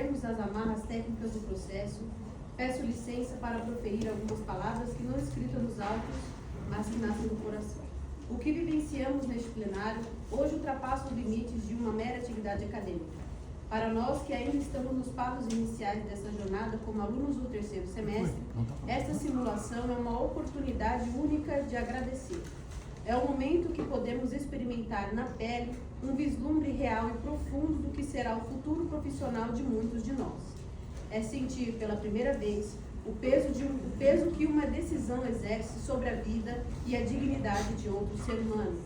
desprendermos das amarras técnicas do processo, peço licença para proferir algumas palavras que não escritas nos autos, mas que nascem do coração. O que vivenciamos neste plenário hoje ultrapassa os limites de uma mera atividade acadêmica. Para nós que ainda estamos nos passos iniciais dessa jornada como alunos do terceiro semestre, esta simulação é uma oportunidade única de agradecer. É o momento que podemos experimentar na pele um vislumbre real e profundo do que será o futuro profissional de muitos de nós. É sentir pela primeira vez o peso que uma decisão exerce sobre a vida e a dignidade de outro ser humano.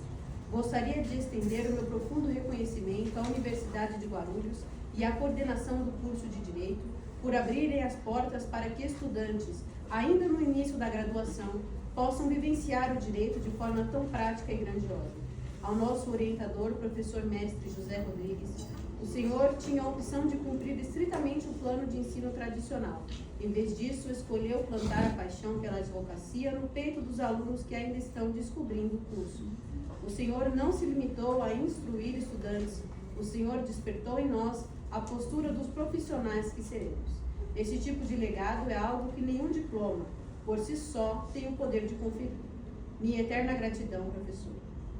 Gostaria de estender o meu profundo reconhecimento à Universidade de Guarulhos e à coordenação do curso de Direito por abrirem as portas para que estudantes, ainda no início da graduação, possam vivenciar o direito de forma tão prática e grandiosa. Ao nosso orientador, professor mestre José Rodrigues, o senhor tinha a opção de cumprir estritamente o plano de ensino tradicional. Em vez disso, escolheu plantar a paixão pela advocacia no peito dos alunos que ainda estão descobrindo o curso. O senhor não se limitou a instruir estudantes, o senhor despertou em nós a postura dos profissionais que seremos. Esse tipo de legado é algo que nenhum diploma, por si só, tem o poder de conferir. Minha eterna gratidão, professor.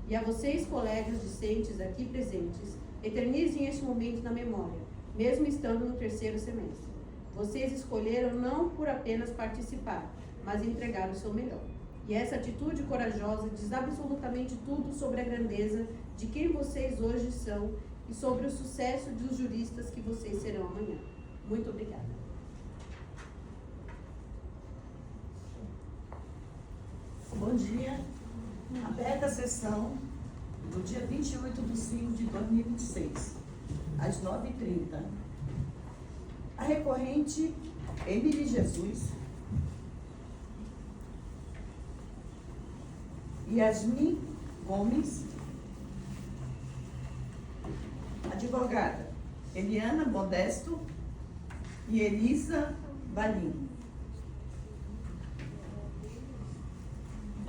E a vocês, colegas discentes aqui presentes, eternizem este momento na memória, mesmo estando no terceiro semestre. Vocês escolheram não por apenas participar, mas entregar o seu melhor. E essa atitude corajosa diz absolutamente tudo sobre a grandeza de quem vocês hoje são e sobre o sucesso dos juristas que vocês serão amanhã. Muito obrigada. Bom dia. Aberta a sessão do dia 28/5/2026, às 9h30. A recorrente Emily Jesus, Yasmin Gomes, advogada Eliana Modesto e Elisa Valim.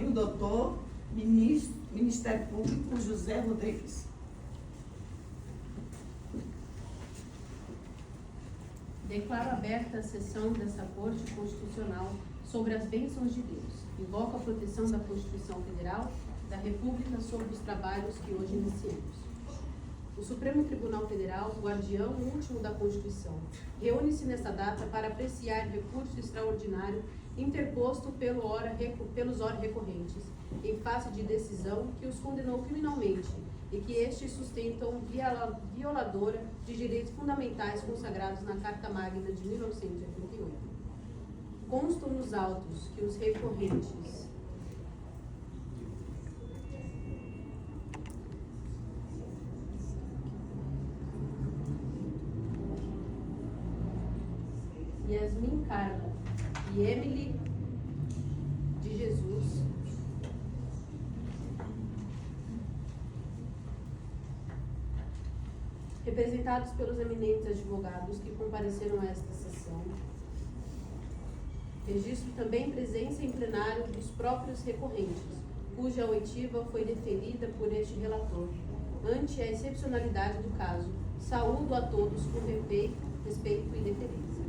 E o doutor Ministério Público José Rodrigues. Declaro aberta a sessão dessa Corte Constitucional sobre as bênçãos de Deus. Invoco a proteção da Constituição Federal da República sobre os trabalhos que hoje iniciamos. O Supremo Tribunal Federal, guardião último da Constituição, reúne-se nesta data para apreciar recurso extraordinário interposto pelos ora recorrentes, em face de decisão que os condenou criminalmente e que estes sustentam violadora de direitos fundamentais consagrados na Carta Magna de 1988. Constam nos autos que os recorrentes Yasmin Carla e Emily de Jesus representados pelos eminentes advogados que compareceram a esta sessão. Registro também presença em plenário dos próprios recorrentes, cuja oitiva foi deferida por este relator. Ante a excepcionalidade do caso, saúdo a todos com respeito e deferência.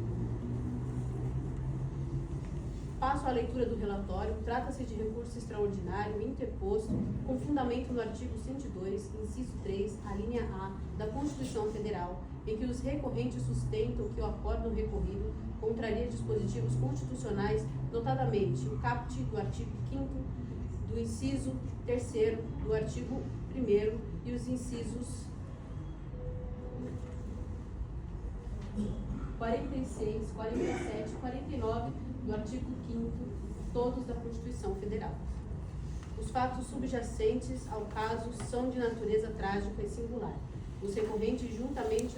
Passo à leitura do relatório. Trata-se de recurso extraordinário interposto com fundamento no artigo 102, inciso 3, a linha A da Constituição Federal, em que os recorrentes sustentam que o acórdão recorrido contraria dispositivos constitucionais, notadamente o caput do artigo 5º, do inciso 3º, do artigo 1º e os incisos 46, 47 e 49 do artigo 5º, todos da Constituição Federal. Os fatos subjacentes ao caso são de natureza trágica e singular. Os recorrentes, juntamente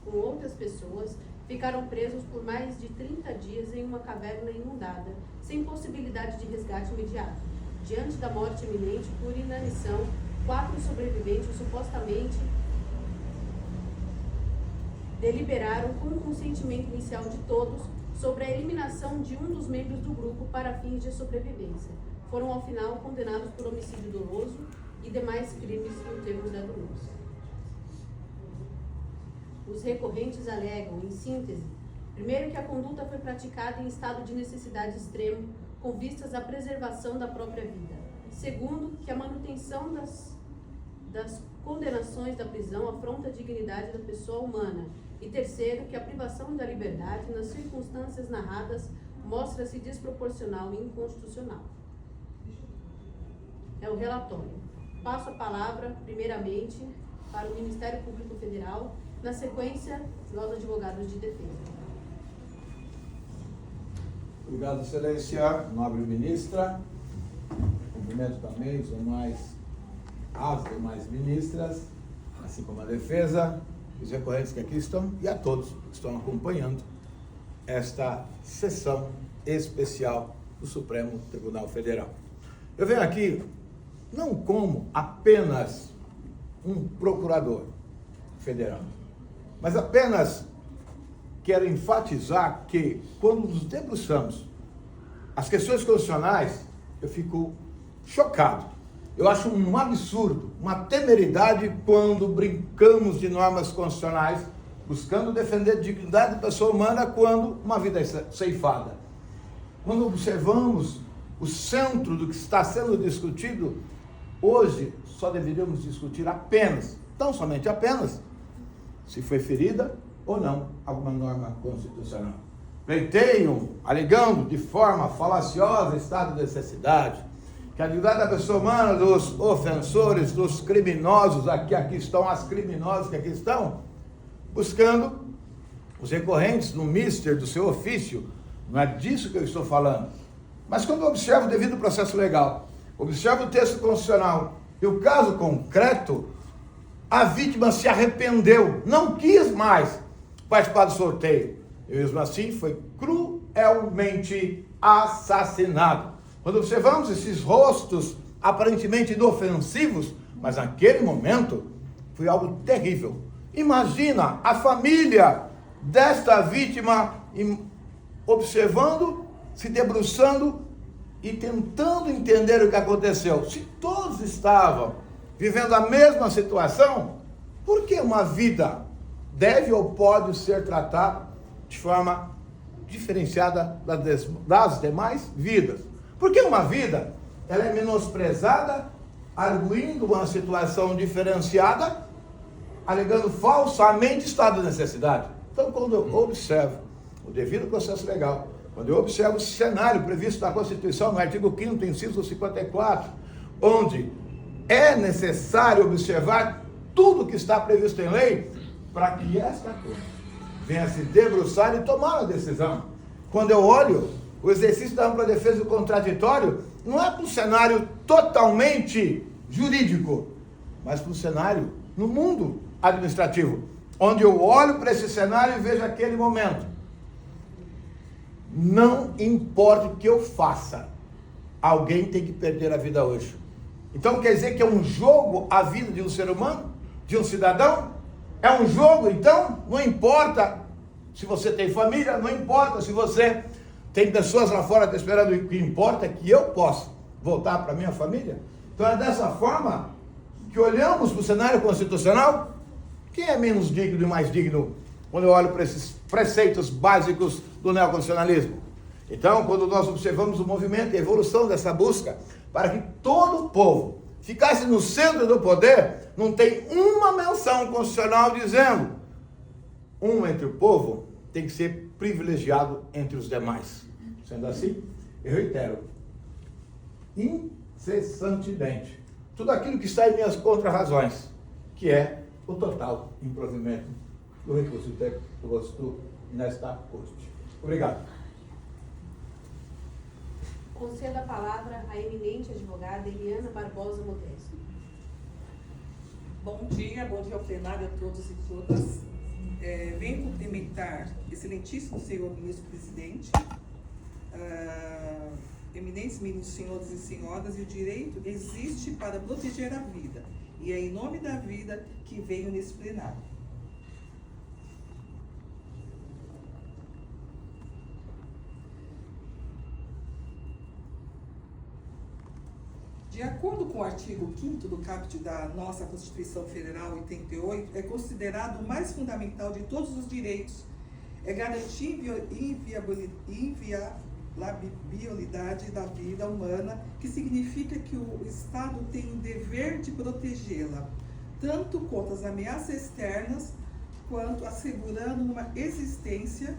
com outras pessoas, ficaram presos por mais de 30 dias em uma caverna inundada, sem possibilidade de resgate imediato. Diante da morte iminente por inanição, 4 sobreviventes supostamente deliberaram com o consentimento inicial de todos sobre a eliminação de um dos membros do grupo para fins de sobrevivência. Foram, ao final, condenados por homicídio doloso e demais crimes no termos da denúncia. Os recorrentes alegam, em síntese, primeiro, que a conduta foi praticada em estado de necessidade extremo, com vistas à preservação da própria vida. Segundo, que a manutenção das condenações da prisão afronta a dignidade da pessoa humana. E terceiro, que a privação da liberdade, nas circunstâncias narradas, mostra-se desproporcional e inconstitucional. É o relatório. Passo a palavra, primeiramente, para o Ministério Público Federal, na sequência, nós advogados de defesa. Obrigado, Excelência, nobre ministra. Cumprimento também as demais ministras, assim como a defesa, os recorrentes que aqui estão e a todos que estão acompanhando esta sessão especial do Supremo Tribunal Federal. Eu venho aqui não como apenas um procurador federal, mas apenas quero enfatizar que, quando nos debruçamos as questões constitucionais, eu fico chocado. Eu acho um absurdo, uma temeridade quando brincamos de normas constitucionais, buscando defender a dignidade da pessoa humana quando uma vida é ceifada. Quando observamos o centro do que está sendo discutido, hoje só deveríamos discutir apenas, tão somente apenas, se foi ferida ou não alguma norma constitucional. Pleiteiam, alegando de forma falaciosa estado de necessidade, que a dignidade da pessoa humana, dos ofensores, dos criminosos, aqui estão as criminosas que aqui estão, buscando os recorrentes no mister do seu ofício. Não é disso que eu estou falando. Mas quando eu observo o devido processo legal, observo o texto constitucional e o caso concreto, a vítima se arrependeu, não quis mais participar do sorteio. E mesmo assim foi cruelmente assassinado. Quando observamos esses rostos aparentemente inofensivos, mas naquele momento foi algo terrível. Imagina a família desta vítima observando, se debruçando e tentando entender o que aconteceu. Se todos estavam vivendo a mesma situação, por que uma vida deve ou pode ser tratada de forma diferenciada das demais vidas? Por que uma vida ela é menosprezada, arguindo uma situação diferenciada, alegando falsamente estado de necessidade? Então, quando eu observo o devido processo legal, quando eu observo o cenário previsto na Constituição, no artigo 5º, inciso 54, onde é necessário observar tudo que está previsto em lei para que esta coisa venha se debruçar e tomar uma decisão. Quando eu olho o exercício da ampla defesa do contraditório, não é para um cenário totalmente jurídico, mas para um cenário no mundo administrativo, onde eu olho para esse cenário e vejo aquele momento. Não importa o que eu faça, alguém tem que perder a vida hoje. Então quer dizer que é um jogo a vida de um ser humano, de um cidadão? É um jogo, então? Não importa se você tem família, não importa se você tem pessoas lá fora te esperando, o que importa é que eu possa voltar para minha família. Então é dessa forma que olhamos para o cenário constitucional. Quem é menos digno e mais digno quando eu olho para esses preceitos básicos do neoconstitucionalismo? Então, quando nós observamos o movimento e a evolução dessa busca para que todo o povo ficasse no centro do poder, não tem uma menção constitucional dizendo entre o povo tem que ser privilegiado entre os demais. Sendo assim, eu reitero, incessantemente, tudo aquilo que está em minhas contrarrazões, que é o total improvimento do recurso posto nesta corte. Obrigado. Concedo a palavra à eminente advogada Eliana Barbosa Modesto. Bom dia ao plenário, a todos e todas. Venho cumprimentar excelentíssimo senhor ministro-presidente, eminentes ministros, senhores e senhoras, e o direito existe para proteger a vida, e é em nome da vida que venho nesse plenário. De acordo com o artigo 5º do caput da nossa Constituição Federal 88, é considerado o mais fundamental de todos os direitos, é garantir inviolabilidade da vida humana, que significa que o Estado tem o dever de protegê-la, tanto contra as ameaças externas, quanto assegurando uma existência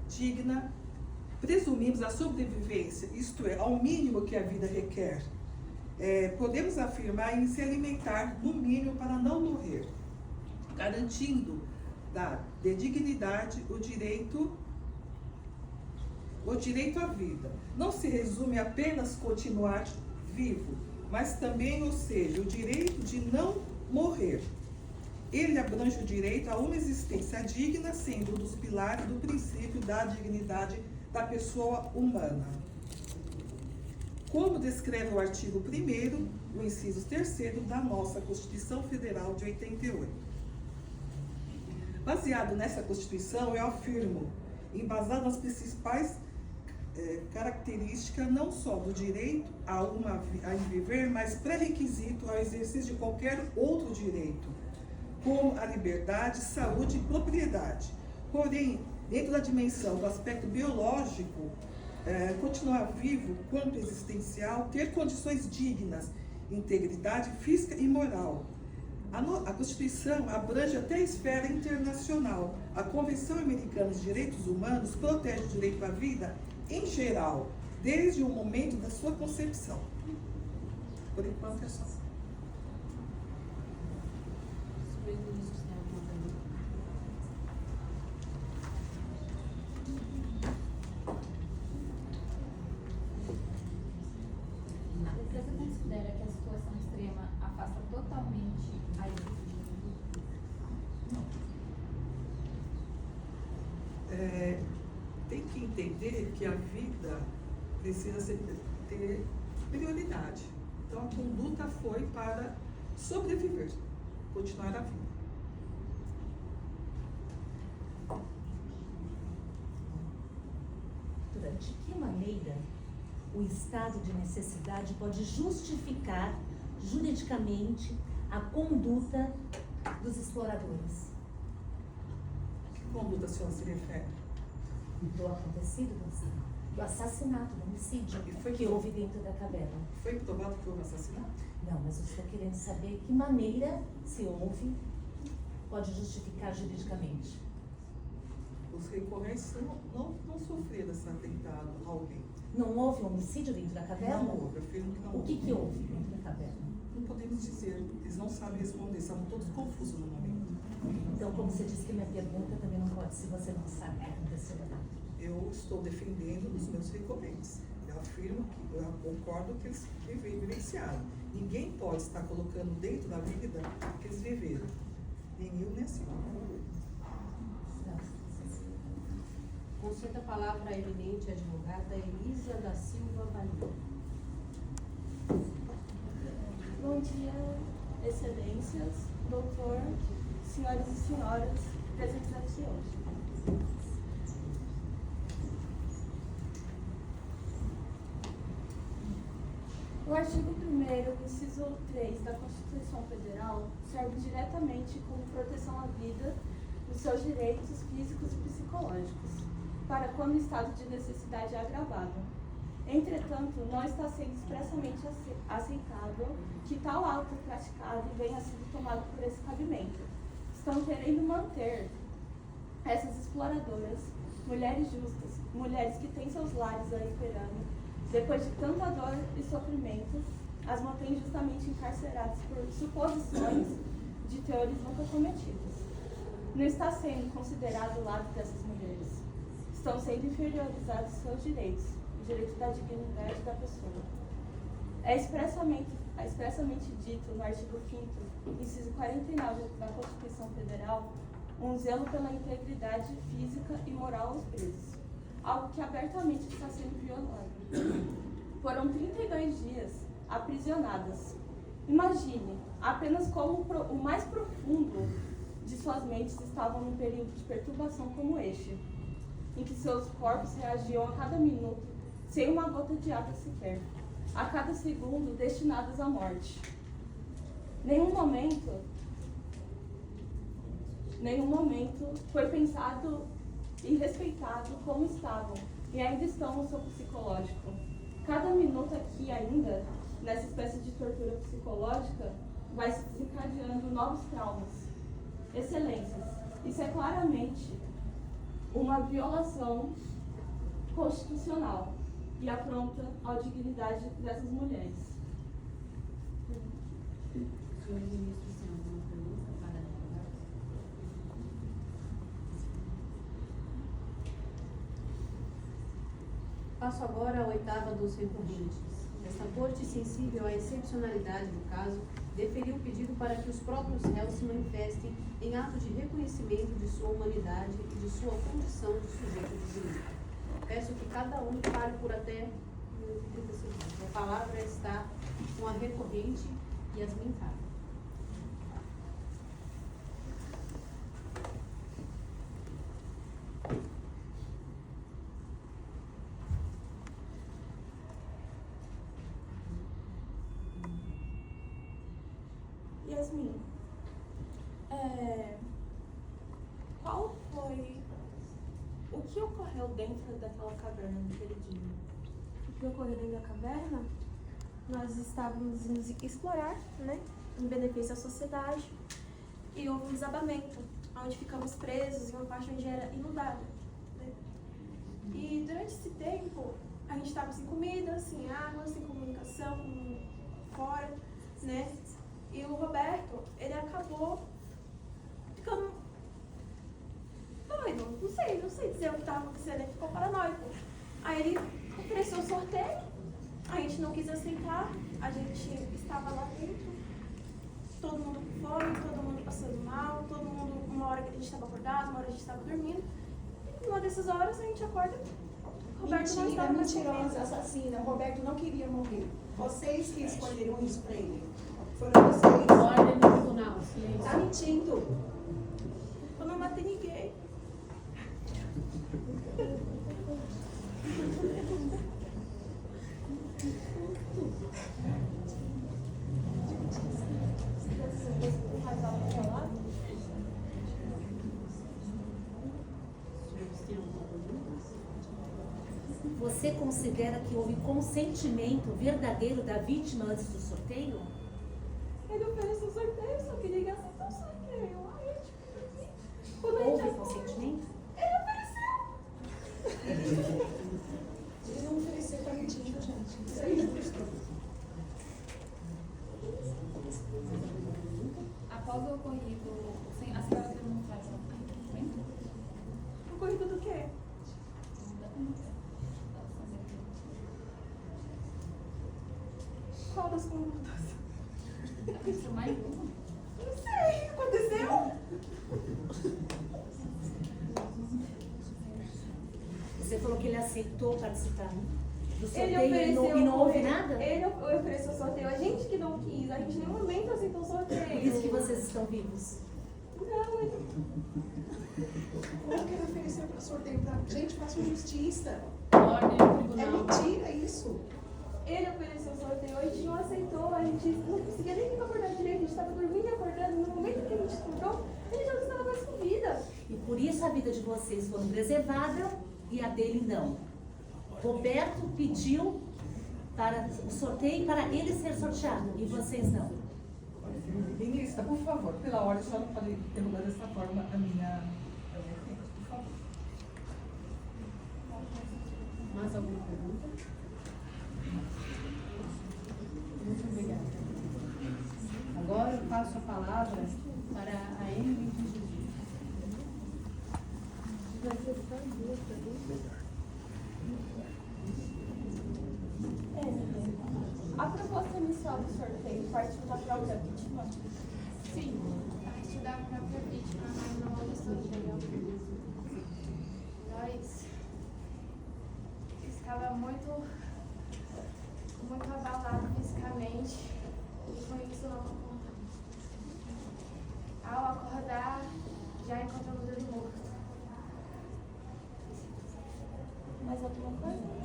digna. Presumimos a sobrevivência, isto é, ao mínimo que a vida requer. Podemos afirmar em se alimentar, no mínimo, para não morrer, garantindo de dignidade o direito à vida. Não se resume apenas continuar vivo, mas também, ou seja, o direito de não morrer. Ele abrange o direito a uma existência digna, sendo um dos pilares do princípio da dignidade da pessoa humana. Como descreve o artigo 1º, o inciso 3º da nossa Constituição Federal de 88. Baseado nessa Constituição, eu afirmo, embasado nas principais características não só do direito a viver, mas pré-requisito ao exercício de qualquer outro direito, como a liberdade, saúde e propriedade. Porém, dentro da dimensão do aspecto biológico, continuar vivo quanto existencial, ter condições dignas, integridade física e moral. A Constituição abrange até a esfera internacional. A Convenção Americana de Direitos Humanos protege o direito à vida em geral, desde o momento da sua concepção. Por enquanto é só. Você considera que a situação extrema afasta totalmente a existência? Tem que entender que a vida precisa ter prioridade. Então, a conduta foi para sobreviver, continuar a vida. De que maneira o estado de necessidade pode justificar juridicamente a conduta dos exploradores? Que conduta a senhora se refere? Do acontecido, do assassinato, do homicídio que houve dentro da caverna. Foi provado que houve assassinato? Não, mas eu estou querendo saber que maneira, se houve, pode justificar juridicamente. Os recorrentes não sofreram esse atentado a alguém. Não houve homicídio dentro da caverna? Não houve, eu afirmo que não houve. O que houve dentro da caverna? Não podemos dizer, eles não sabem responder, estavam todos confusos no momento. Então, como você disse que minha pergunta também não pode, se você não sabe o que aconteceu lá. Eu estou defendendo os meus recorrentes. Eu afirmo que eu concordo que eles vivenciaram. Ninguém pode estar colocando dentro da vida que eles viveram. Nem eu, nem a senhora. Conceda a palavra à eminente advogada Elisa da Silva Bahia. Bom dia, excelências, doutor, senhoras e senhoras presentes aqui hoje. O artigo 1º, inciso 3 da Constituição Federal serve diretamente como proteção à vida dos seus direitos físicos e psicológicos, para quando o estado de necessidade é agravado. Entretanto, não está sendo expressamente aceitável que tal ato praticado venha sido tomado por esse cabimento. Estão querendo manter essas exploradoras, mulheres justas, mulheres que têm seus lares aí esperando, depois de tanta dor e sofrimento, as mantêm justamente encarceradas por suposições de teores nunca cometidos. Não está sendo considerado o lado dessas mulheres. Estão sendo inferiorizados seus direitos, o direito da dignidade da pessoa. É expressamente dito no artigo 5º, inciso 49 da Constituição Federal, um zelo pela integridade física e moral aos presos, algo que abertamente está sendo violado. Foram 32 dias aprisionadas. Imagine apenas como o mais profundo de suas mentes estavam num período de perturbação como este, em que seus corpos reagiam a cada minuto, sem uma gota de água sequer. a cada segundo destinadas à morte. Nenhum momento foi pensado e respeitado como estavam e ainda estão no seu psicológico. Cada minuto aqui ainda, nessa espécie de tortura psicológica, vai se desencadeando novos traumas. Excelências, isso é claramente uma violação constitucional e afronta à dignidade dessas mulheres. Senhor ministro, tem alguma pergunta para a advogada? Passo agora à 8ª dos recorrentes. Esta corte, sensível à excepcionalidade do caso, deferiu o pedido para que os próprios réus se manifestem em ato de reconhecimento de sua humanidade e de sua condição de sujeito de direito. Peço que cada um fale por até 30 segundos. A palavra está com a recorrente Yasmin Carlos. Yasmin, qual foi o que ocorreu dentro daquela caverna naquele dia? O que ocorreu dentro da caverna? Nós estávamos indo explorar, né, em benefício à sociedade, e houve um desabamento, onde ficamos presos em uma parte onde era inundada, né? E durante esse tempo, a gente estava sem comida, sem água, sem comunicação, fora, né? E o Roberto, ele acabou ficando doido, não sei dizer o que estava acontecendo, ele ficou paranoico. Aí ele ofereceu o sorteio, a gente não quis aceitar, a gente estava lá dentro, todo mundo com fome, todo mundo passando mal, todo mundo, uma hora que a gente estava acordado, uma hora a gente estava dormindo. E numa dessas horas a gente acorda, Roberto não estava mais com mentirosa, medo. assassina, o Roberto não queria morrer. Vocês que escolheram isso pra ele. Foram vocês. Ordem no tribunal, silêncio. Tá mentindo. Eu não matei ninguém. Você considera que houve consentimento verdadeiro da vítima antes do sorteio? Ele ofereceu sorteio, só queria que aceitar o sorteio. Aí, quando a gente Houve acordou, consentimento? ele ofereceu. Ele não ofereceu pra mentindo, gente. Isso é injusto. Após o ocorrido, a senhora demonstrar consentimento? Ocorrido do quê? Qual das condutas? Aconteceu mais uma? Não sei, aconteceu? Você falou que ele aceitou participar do Ele sorteio ofereceu e não houve nada? Ele ofereceu sorteio, a gente que não quis, a gente em nenhum momento aceitou o sorteio. Por isso que vocês estão vivos. Não, ele... Como que ele ofereceu pra sorteio pra gente? Faça justiça. Ordem no É tribunal. mentira isso. Ele ofereceu sorteio, a gente não aceitou, a gente não conseguia nem ficar acordado direito, a gente estava dormindo e acordando. No momento que a gente acordou, ele já não estava mais com vida. E por isso a vida de vocês foi preservada e a dele não. Roberto pediu para o sorteio para ele ser sorteado e vocês não. Ministra, por favor, pela ordem, a senhora não pode derrubar dessa forma a minha cliente, por favor. Mais alguma pergunta? Muito obrigada. Agora eu passo a palavra para a Emily de Jesus. A proposta inicial do sorteio partiu da própria vítima? Sim, partiu da própria vítima, mas não houve sorteio. Nós estava muito abalado fisicamente e com isso não conta. Ao acordar, já encontramos ele morto. Mais alguma coisa?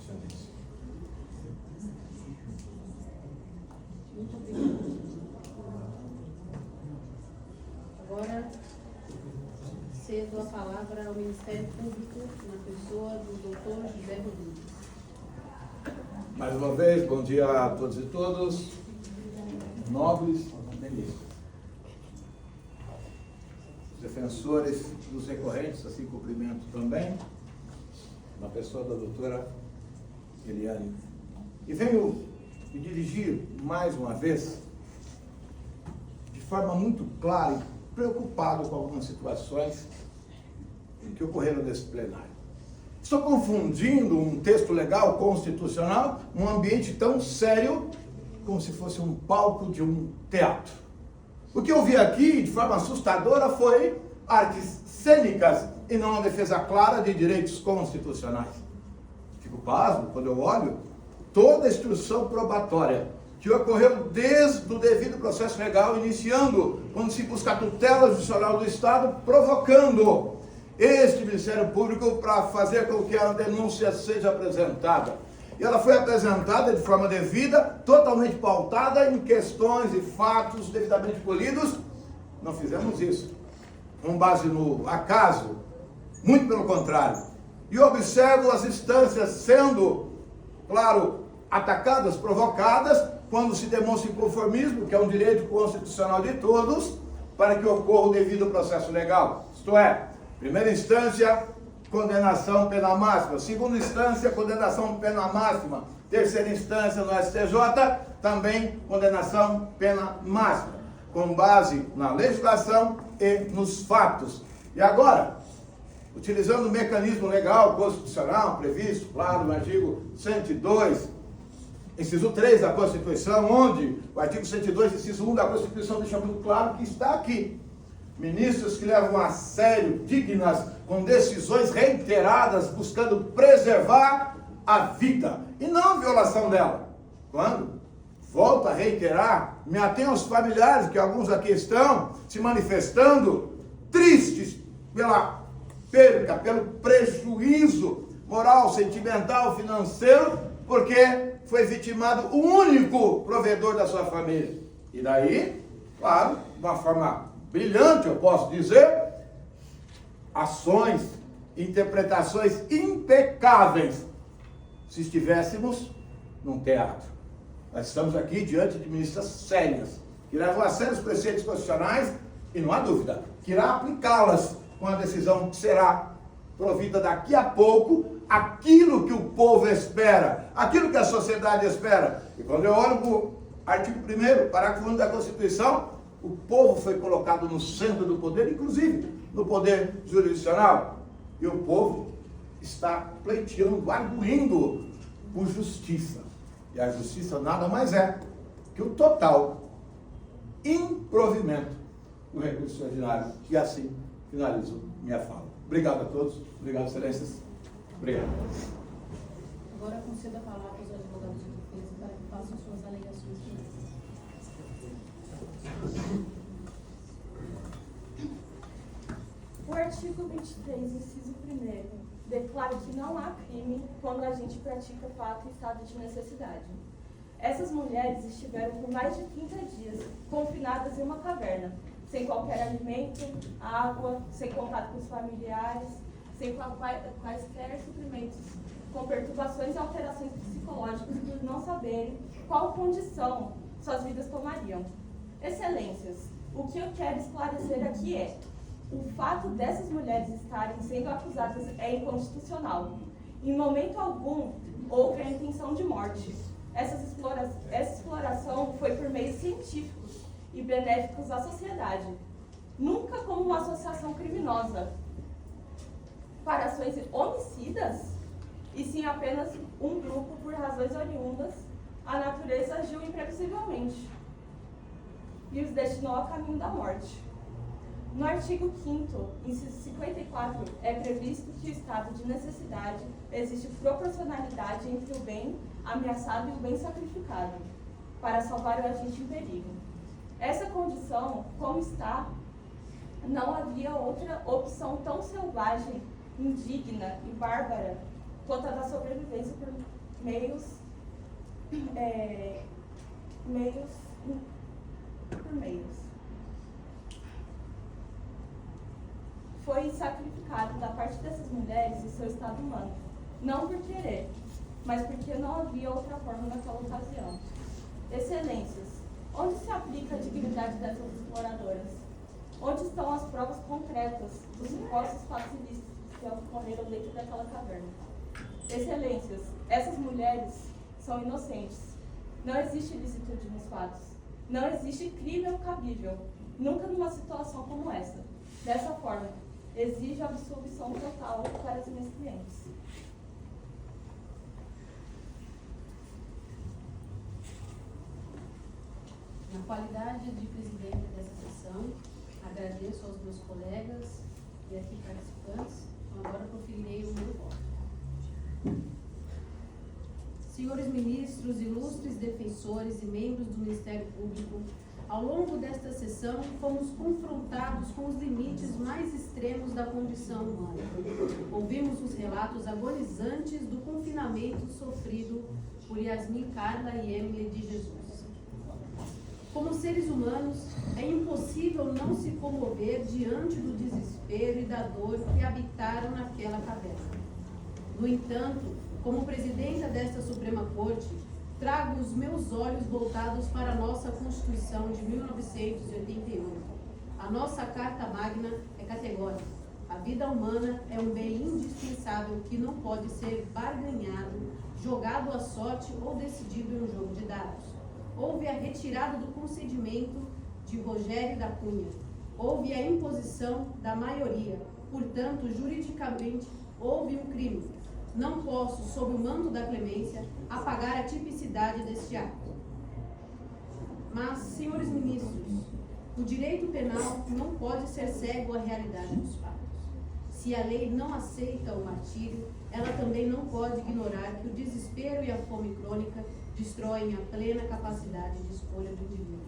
Excelência. Muito obrigada. Agora, cedo a palavra ao Ministério Público, na pessoa do doutor José Rodrigues. Mais uma vez, bom dia a todos e todas, nobres ministros, defensores dos recorrentes, assim cumprimento também, na pessoa da doutora Eliane. E venho me dirigir mais uma vez, de forma muito clara e preocupado com algumas situações que ocorreram nesse plenário. Estou confundindo um texto legal constitucional num ambiente tão sério como se fosse um palco de um teatro. O que eu vi aqui, de forma assustadora, foi artes cênicas e não uma defesa clara de direitos constitucionais. Fico pasmo quando eu olho toda a instrução probatória que ocorreu desde o devido processo legal, iniciando quando se busca a tutela judicial do Estado, provocando este Ministério Público para fazer com que a denúncia seja apresentada. E ela foi apresentada de forma devida, totalmente pautada em questões e fatos devidamente colhidos. Não fizemos isso com base no acaso, muito pelo contrário. E observo as instâncias sendo, claro, atacadas, provocadas, quando se demonstra inconformismo, que é um direito constitucional de todos, para que ocorra o devido processo legal. Isto é, primeira instância, condenação pena máxima. Segunda instância, condenação pena máxima. Terceira instância, no STJ, também condenação pena máxima, com base na legislação e nos fatos. E agora, utilizando o mecanismo legal constitucional previsto, claro, no artigo 102, inciso 3 da Constituição, onde o artigo 102, inciso 1 da Constituição deixa muito claro que está aqui. Ministros que levam a sério, dignas, com decisões reiteradas, buscando preservar a vida e não a violação dela. Quando, volto a reiterar, me atenho aos familiares, que alguns aqui estão se manifestando, tristes pela perca, pelo prejuízo moral, sentimental, financeiro, porque foi vitimado o único provedor da sua família. E daí, claro, de uma forma brilhante, eu posso dizer, ações, interpretações impecáveis, se estivéssemos num teatro. Nós estamos aqui diante de ministras sérias, que levam a sério os preceitos constitucionais e não há dúvida que irá aplicá-las com a decisão que será provida daqui a pouco, aquilo que o povo espera, aquilo que a sociedade espera. E quando eu olho para o artigo 1º, parágrafo 1 da Constituição, o povo foi colocado no centro do poder, inclusive no poder jurisdicional. E o povo está pleiteando, arguindo por justiça. E a justiça nada mais é que o total improvimento do recurso extraordinário. E assim finalizo minha fala. Obrigado a todos. Obrigado, excelências. Obrigado. Agora concedo a palavra aos advogados de defesa para que façam suas alegações finais. O artigo 23, inciso 1º, declara que não há crime quando a gente pratica fato em estado de necessidade. Essas mulheres estiveram por mais de 30 dias confinadas em uma caverna, sem qualquer alimento, água, sem contato com os familiares, sem quaisquer suprimentos, com perturbações e alterações psicológicas por não saberem qual condição suas vidas tomariam. Excelências, o que eu quero esclarecer aqui é: o fato dessas mulheres estarem sendo acusadas é inconstitucional. Em momento algum, houve a intenção de morte. Essa exploração foi por meios científicos e benéficos à sociedade, nunca como uma associação criminosa para ações homicidas, e sim apenas um grupo por razões oriundas. A natureza agiu imprevisivelmente e os destinou ao caminho da morte. No artigo 5º, inciso 54, é previsto que o estado de necessidade existe proporcionalidade entre o bem ameaçado e o bem sacrificado, para salvar o agente em perigo. Essa condição, como está, não havia outra opção tão selvagem, indigna e bárbara quanto à da sobrevivência por meios foi sacrificado da parte dessas mulheres o seu estado humano, não por querer, mas porque não havia outra forma naquela ocasião. Excelências, onde se aplica a dignidade dessas exploradoras? Onde estão as provas concretas dos supostos fatos ilícitos que ocorreram dentro daquela caverna? Excelências, essas mulheres são inocentes. Não existe ilicitude nos fatos. Não existe crime cabível. Nunca numa situação como essa. Dessa forma, exijo absolvição total para as minhas clientes. Na qualidade de presidente dessa sessão, agradeço aos meus colegas e aqui participantes. Então, agora proferirei o meu voto. Senhores ministros, ilustres defensores e membros do Ministério Público, ao longo desta sessão fomos confrontados com os limites mais extremos da condição humana. Ouvimos os relatos agonizantes do confinamento sofrido por Yasmin Carla e Emily de Jesus. Como seres humanos, é impossível não se comover diante do desespero e da dor que habitaram naquela caverna. No entanto, como presidenta desta Suprema Corte, trago os meus olhos voltados para a nossa Constituição de 1988. A nossa Carta Magna é categórica. A vida humana é um bem indispensável que não pode ser barganhado, jogado à sorte ou decidido em um jogo de dados. Houve a retirada do concedimento de Rogério da Cunha. Houve a imposição da maioria. Portanto, juridicamente, houve um crime. Não posso, sob o manto da clemência, apagar a tipicidade deste ato. Mas, senhores ministros, o direito penal não pode ser cego à realidade dos fatos. Se a lei não aceita o martírio, ela também não pode ignorar que o desespero e a fome crônica destroem a plena capacidade de escolha do indivíduo.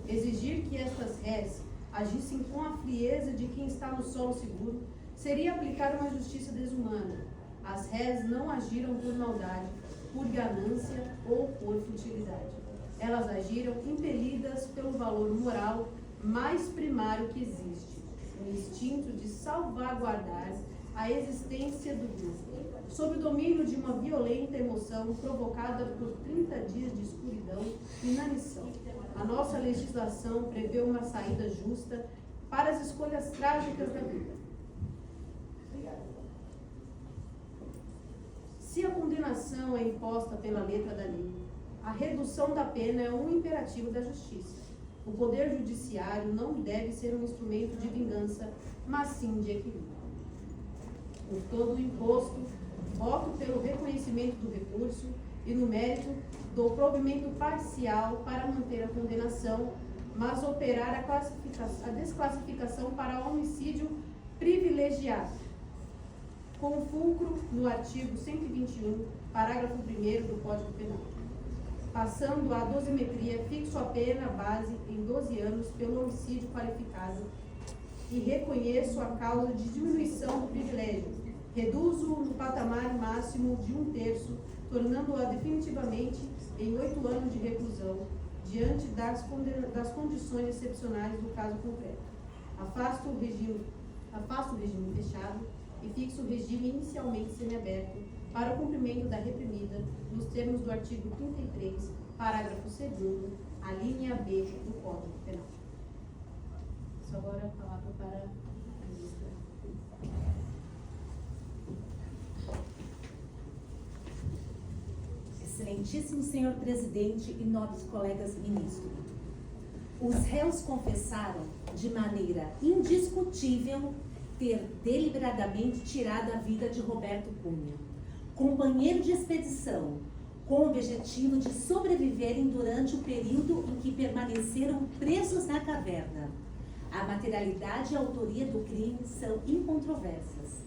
Exigir que estas réis agissem com a frieza de quem está no solo seguro seria aplicar uma justiça desumana. As réis não agiram por maldade, por ganância ou por futilidade. Elas agiram impelidas pelo valor moral mais primário que existe, o instinto de salvaguardar a existência do grupo, sob o domínio de uma violenta emoção provocada por 30 dias de escuridão e inanição. A nossa legislação prevê uma saída justa para as escolhas trágicas da vida. Se a condenação é imposta pela letra da lei, a redução da pena é um imperativo da justiça. O poder judiciário não deve ser um instrumento de vingança, mas sim de equilíbrio. Por todo o imposto, voto pelo reconhecimento do recurso e, no mérito, do provimento parcial para manter a condenação, mas operar a desclassificação para homicídio privilegiado, com fulcro no artigo 121, parágrafo 1º do Código Penal. Passando a dosimetria, fixo a pena base em 12 anos pelo homicídio qualificado e reconheço a causa de diminuição do privilégio. Reduzo-o no patamar máximo de 1/3, tornando-a definitivamente em 8 anos de reclusão, diante das condições excepcionais do caso concreto. Afasto o regime fechado e fixo o regime inicialmente semiaberto para o cumprimento da reprimida nos termos do artigo 33, parágrafo 2º, a linha B do Código Penal. Isso agora a palavra para a ministra. Excelentíssimo senhor presidente e nobres colegas ministros. Os réus confessaram de maneira indiscutível ter deliberadamente tirado a vida de Roberto Cunha, companheiro de expedição, com o objetivo de sobreviverem durante o período em que permaneceram presos na caverna. A materialidade e a autoria do crime são incontroversas.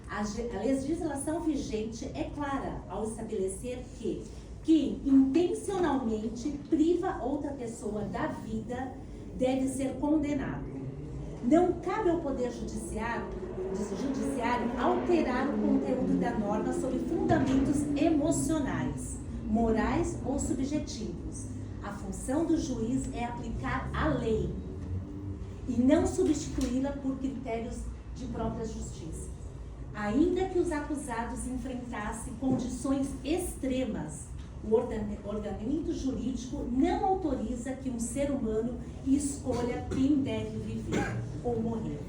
A legislação vigente é clara ao estabelecer que quem intencionalmente priva outra pessoa da vida deve ser condenado. Não cabe ao Poder Judiciário alterar o conteúdo da norma sobre fundamentos emocionais, morais ou subjetivos. A função do juiz é aplicar a lei e não substituí-la por critérios de própria justiça. Ainda que os acusados enfrentassem condições extremas, o ordenamento jurídico não autoriza que um ser humano escolha quem deve viver ou morrer.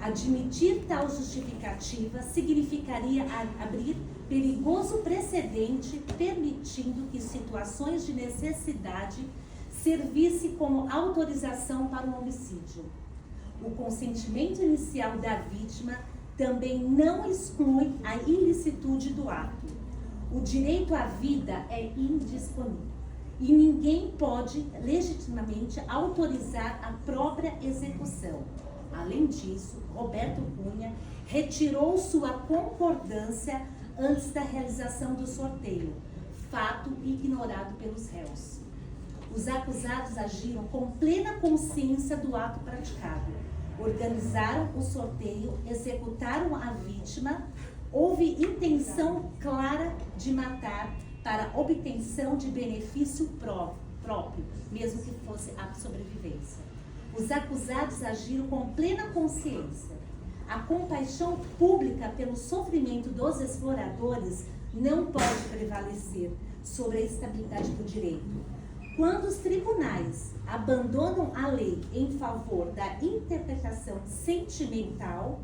Admitir tal justificativa significaria abrir perigoso precedente, permitindo que situações de necessidade servissem como autorização para um homicídio. O consentimento inicial da vítima também não exclui a ilicitude do ato. O direito à vida é indisponível e ninguém pode legitimamente autorizar a própria execução. Além disso, Roberto Cunha retirou sua concordância antes da realização do sorteio, fato ignorado pelos réus. Os acusados agiram com plena consciência do ato praticado, organizaram o sorteio, executaram a vítima. Houve intenção clara de matar para obtenção de benefício próprio, mesmo que fosse a sobrevivência. Os acusados agiram com plena consciência. A compaixão pública pelo sofrimento dos exploradores não pode prevalecer sobre a estabilidade do direito. Quando os tribunais abandonam a lei em favor da interpretação sentimental,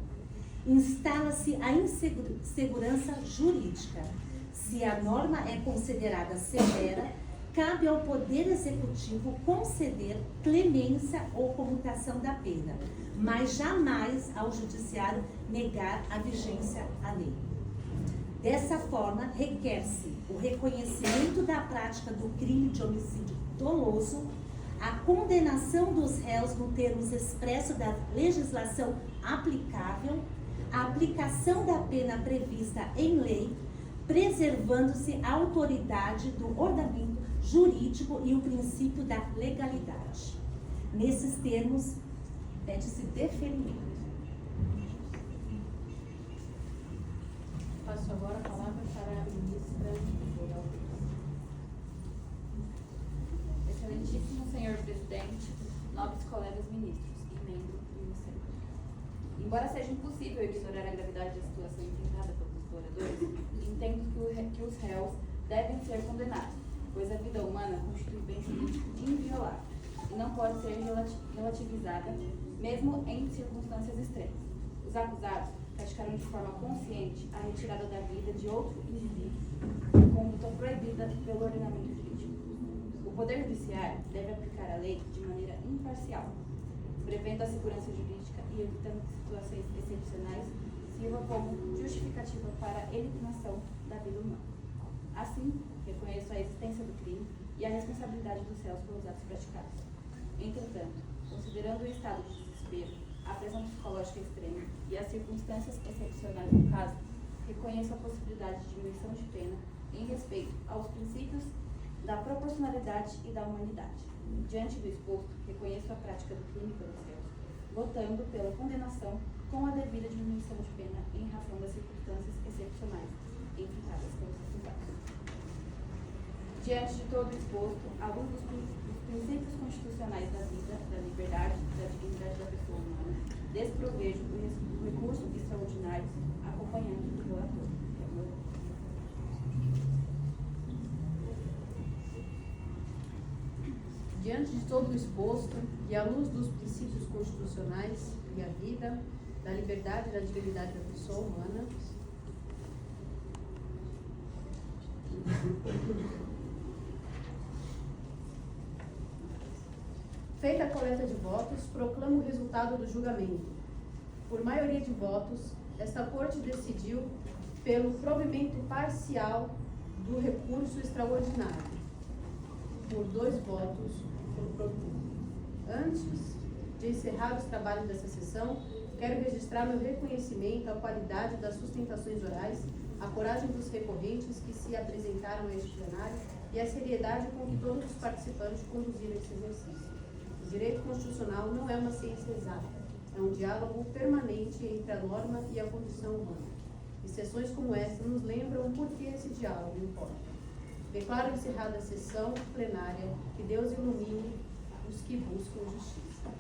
instala-se a insegurança jurídica. Se a norma é considerada severa, cabe ao Poder Executivo conceder clemência ou comutação da pena, mas jamais ao Judiciário negar a vigência à lei. Dessa forma, requer-se o reconhecimento da prática do crime de homicídio doloso, a condenação dos réus nos termos expressos da legislação aplicável, a aplicação da pena prevista em lei, preservando-se a autoridade do ordenamento jurídico e o princípio da legalidade. Nesses termos, pede-se deferimento. Passo agora a palavra para a ministra. Excelentíssimo senhor presidente, nobres colegas ministros e membros do Ministério. Embora seja impossível ignorar a gravidade da situação enfrentada pelos exploradores, entendo que os réus devem ser condenados, pois a vida humana constitui bem jurídico inviolável e não pode ser relativizada, mesmo em circunstâncias extremas. Os acusados praticaram de forma consciente a retirada da vida de outro indivíduo, conduta proibida pelo ordenamento jurídico. O Poder Judiciário deve aplicar a lei de maneira imparcial, prevendo a segurança jurídica e evitando que situações excepcionais sirvam como justificativa para a eliminação da vida humana. Assim, reconheço a existência do crime e a responsabilidade dos réus pelos atos praticados. Entretanto, considerando o estado de desespero, a pressão psicológica extrema e as circunstâncias excepcionais do caso, reconheço a possibilidade de diminuição de pena em respeito aos princípios da proporcionalidade e da humanidade. Diante do exposto, reconheço a prática do crime pelos réus, votando pela condenação com a devida diminuição de pena em razão das circunstâncias excepcionais enfrentadas pelos acusados. Diante de todo o exposto, à luz dos princípios constitucionais da vida, da liberdade, da dignidade da pessoa humana, desprovejo o recurso extraordinário acompanhando do relator. Diante de todo o exposto e à luz dos princípios constitucionais e a vida, da liberdade e da dignidade da pessoa humana, feita a coleta de votos, proclamo o resultado do julgamento. Por maioria de votos, esta Corte decidiu pelo provimento parcial do recurso extraordinário. Por 2 votos pelo provimento. Antes de encerrar os trabalhos dessa sessão, quero registrar meu reconhecimento à qualidade das sustentações orais, à coragem dos recorrentes que se apresentaram a este plenário e à seriedade com que todos os participantes conduziram esse exercício. O direito constitucional não é uma ciência exata, é um diálogo permanente entre a norma e a condição humana. E sessões como esta nos lembram por que esse diálogo importa. Declaro encerrada a sessão plenária, que Deus ilumine os que buscam justiça.